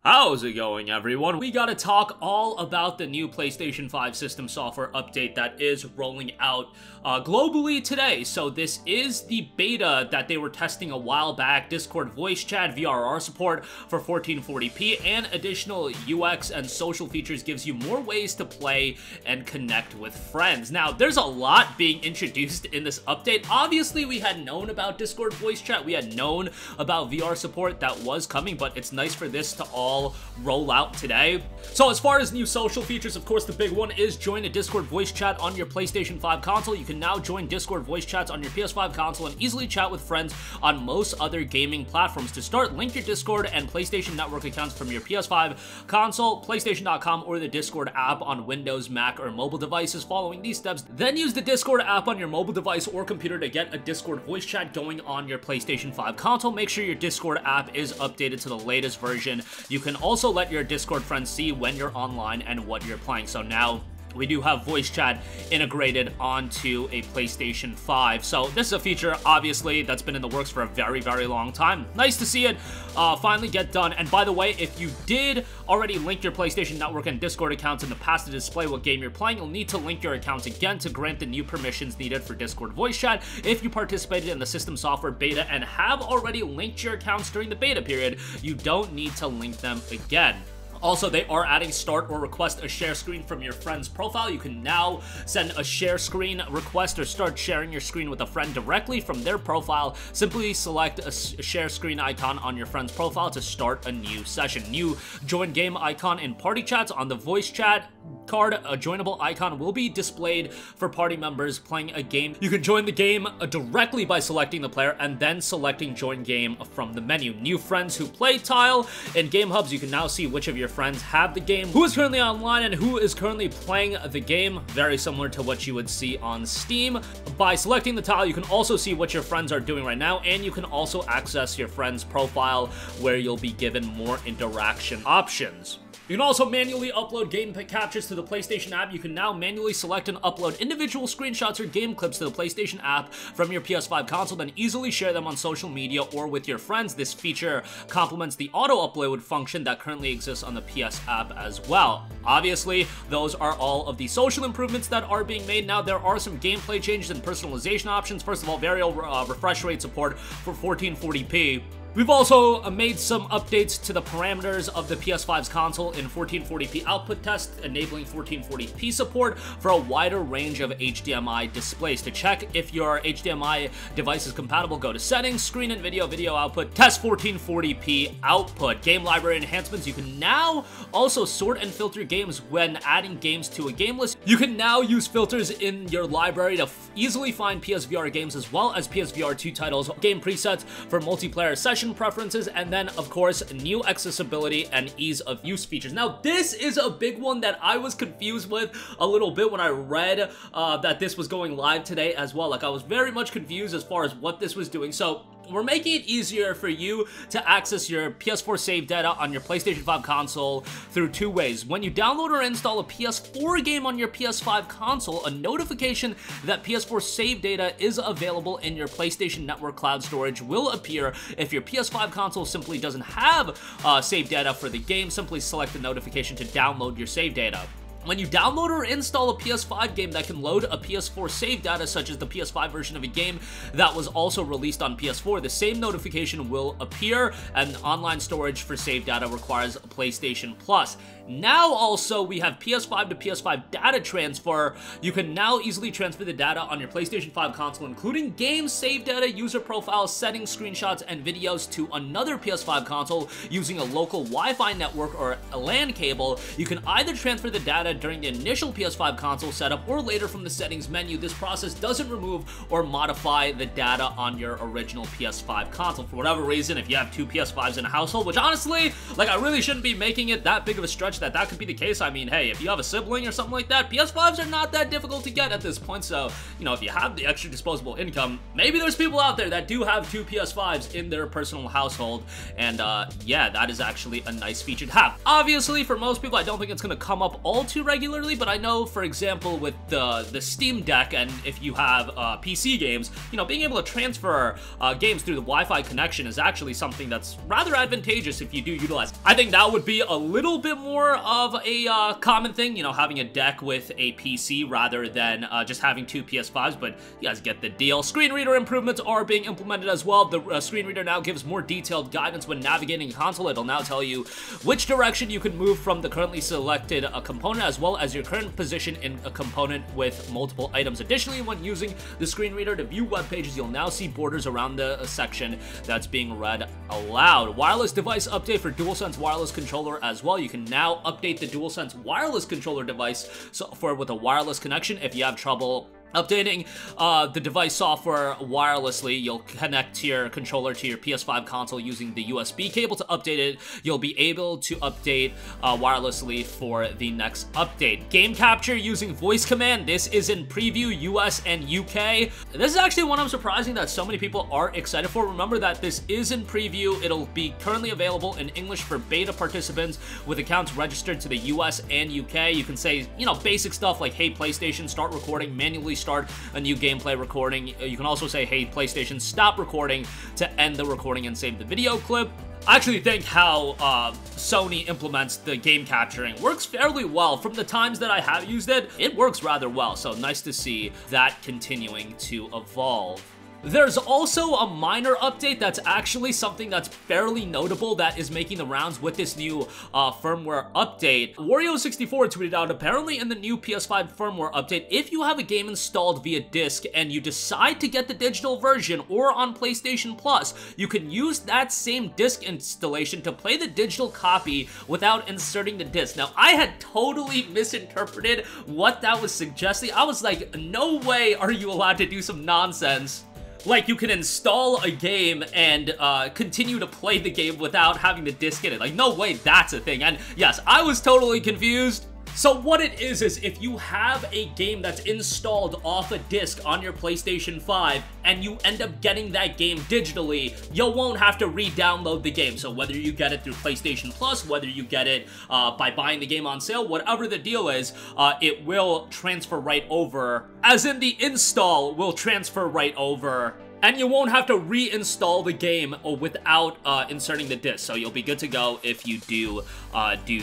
How's it going, everyone? We gotta talk all about the new PlayStation 5 system software update that is rolling out globally today. So this is the beta that they were testing a while back. Discord voice chat, VRR support for 1440p, and additional UX and social features gives you more ways to play and connect with friends. Now, there's a lot being introduced in this update. Obviously, we had known about Discord voice chat. We had known about VR support that was coming, but it's nice for this to all roll out today. So as far as new social features, of course, the big one is join a Discord voice chat on your PlayStation 5 console. You can now join Discord voice chats on your PS5 console and easily chat with friends on most other gaming platforms. To start, link your Discord and PlayStation Network accounts from your PS5 console, PlayStation.com, or the Discord app on Windows, Mac, or mobile devices. Following these steps, then use the Discord app on your mobile device or computer to get a Discord voice chat going on your PlayStation 5 console. Make sure your Discord app is updated to the latest version. You can also let your Discord friends see when you're online and what you're playing. So now we do have voice chat integrated onto a PlayStation 5. So this is a feature, obviously, that's been in the works for a very, very long time. Nice to see it finally get done. And by the way, if you did already link your PlayStation Network and Discord accounts in the past to display what game you're playing, you'll need to link your accounts again to grant the new permissions needed for Discord voice chat. If you participated in the system software beta and have already linked your accounts during the beta period, you don't need to link them again. Also, they are adding start or request a share screen from your friend's profile. You can now send a share screen request or start sharing your screen with a friend directly from their profile. Simply select a share screen icon on your friend's profile to start a new session. New join game icon in party chats. On the voice chat card, a joinable icon will be displayed for party members playing a game. You can join the game directly by selecting the player and then selecting join game from the menu. New friends who play tile. In game hubs, you can now see which of your friends have the game, who is currently online, and who is currently playing the game. Very similar to what you would see on Steam. By selecting the tile, you can also see what your friends are doing right now, and you can also access your friend's profile where you'll be given more interaction options. You can also manually upload game captures to the PlayStation app. You can now manually select and upload individual screenshots or game clips to the PlayStation app from your PS5 console, then easily share them on social media or with your friends. This feature complements the auto-upload function that currently exists on the PS app as well. Obviously, those are all of the social improvements that are being made. Now, there are some gameplay changes and personalization options. First of all, variable refresh rate support for 1440p. We've also made some updates to the parameters of the PS5's console in 1440p output test, enabling 1440p support for a wider range of HDMI displays. To check if your HDMI device is compatible, go to Settings, Screen and Video Output, test 1440p output. Game library enhancements. You can now also sort and filter games when adding games to a game list. You can now use filters in your library to easily find PSVR games as well as PSVR 2 titles, game presets for multiplayer sessions, preferences, and then of course new accessibility and ease of use features. Now this is a big one that I was confused with a little bit when I read that this was going live today as well. Like, I was very much confused as far as what this was doing. So we're making it easier for you to access your PS4 save data on your PlayStation 5 console through two ways. When you download or install a PS4 game on your PS5 console, a notification that PS4 save data is available in your PlayStation Network cloud storage will appear. If your PS5 console simply doesn't have save data for the game, simply select the notification to download your save data. When you download or install a PS5 game that can load a PS4 save data, such as the PS5 version of a game that was also released on PS4, the same notification will appear, and online storage for save data requires a PlayStation Plus. Now also we have PS5 to PS5 data transfer. You can now easily transfer the data on your PlayStation 5 console, including games, save data, user profiles, settings, screenshots, and videos to another PS5 console using a local Wi-Fi network or a LAN cable. You can either transfer the data during the initial PS5 console setup or later from the settings menu. This process doesn't remove or modify the data on your original PS5 console. For whatever reason, if you have two PS5s in a household, which honestly, like, I really shouldn't be making it that big of a stretch that could be the case. I mean, hey, if you have a sibling or something like that, PS5s are not that difficult to get at this point. So, you know, if you have the extra disposable income, maybe there's people out there that do have two PS5s in their personal household. And yeah, that is actually a nice feature to have. Obviously, for most people, I don't think it's going to come up all too too regularly, but I know, for example, with the Steam Deck, and if you have PC games, you know, being able to transfer games through the Wi-Fi connection is actually something that's rather advantageous if you do utilize. I think that would be a little bit more of a common thing, you know, having a deck with a PC rather than just having two PS5s, but you guys get the deal. Screen reader improvements are being implemented as well. The screen reader now gives more detailed guidance when navigating a console. It'll now tell you which direction you can move from the currently selected component, as well as your current position in a component with multiple items. Additionally, when using the screen reader to view web pages, you'll now see borders around the section that's being read aloud. Wireless device update for DualSense wireless controller as well. You can now update the DualSense wireless controller device with a wireless connection. If you have trouble updating the device software wirelessly, you'll connect to your controller to your PS5 console using the USB cable to update it. You'll be able to update wirelessly for the next update. Game capture using voice command. This is in preview, US and UK. This is actually one I'm surprising that so many people are excited for. Remember that this is in preview. It'll be currently available in English for beta participants with accounts registered to the US and UK. You can say, you know, basic stuff like, hey, PlayStation, start recording, manually start a new gameplay recording. You can also say, hey, PlayStation, stop recording to end the recording and save the video clip. I actually think how Sony implements the game capturing works fairly well. From the times that I have used it, it works rather well, so nice to see that continuing to evolve. There's also a minor update that's actually something that's fairly notable that is making the rounds with this new firmware update. Wario64 tweeted out, apparently in the new PS5 firmware update, if you have a game installed via disc and you decide to get the digital version or on PlayStation Plus, you can use that same disc installation to play the digital copy without inserting the disc. Now, I had totally misinterpreted what that was suggesting. I was like, no way are you allowed to do some nonsense like you can install a game and continue to play the game without having the disc in it. Like, no way that's a thing. And yes, I was totally confused. So what it is if you have a game that's installed off a disc on your PlayStation 5 and you end up getting that game digitally, you won't have to re-download the game. So whether you get it through PlayStation Plus, whether you get it by buying the game on sale, whatever the deal is, it will transfer right over. As in, the install will transfer right over, and you won't have to reinstall the game without inserting the disc. So you'll be good to go if you do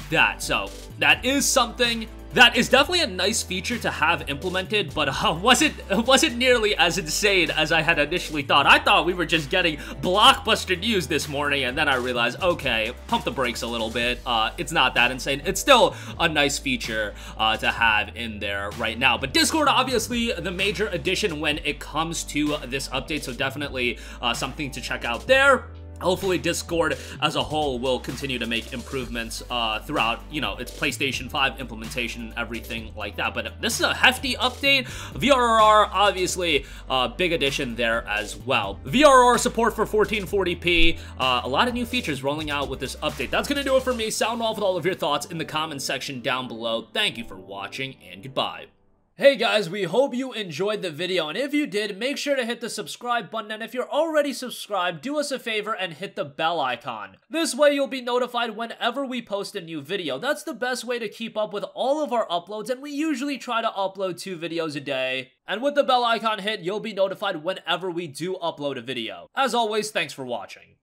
that. So that is something that is definitely a nice feature to have implemented, but wasn't nearly as insane as I had initially thought. I thought we were just getting blockbuster news this morning, and then I realized, okay, pump the brakes a little bit. It's not that insane. It's still a nice feature to have in there right now. But Discord, obviously, the major addition when it comes to this update, so definitely something to check out there. Hopefully Discord as a whole will continue to make improvements throughout, you know, its PlayStation 5 implementation and everything like that. But this is a hefty update. VRR, obviously, big addition there as well. VRR support for 1440p. A lot of new features rolling out with this update. That's going to do it for me. Sound off with all of your thoughts in the comments section down below. Thank you for watching, and goodbye. Hey guys, we hope you enjoyed the video, and if you did, make sure to hit the subscribe button, and if you're already subscribed, do us a favor and hit the bell icon. This way you'll be notified whenever we post a new video. That's the best way to keep up with all of our uploads, and we usually try to upload 2 videos a day. And with the bell icon hit, you'll be notified whenever we do upload a video. As always, thanks for watching.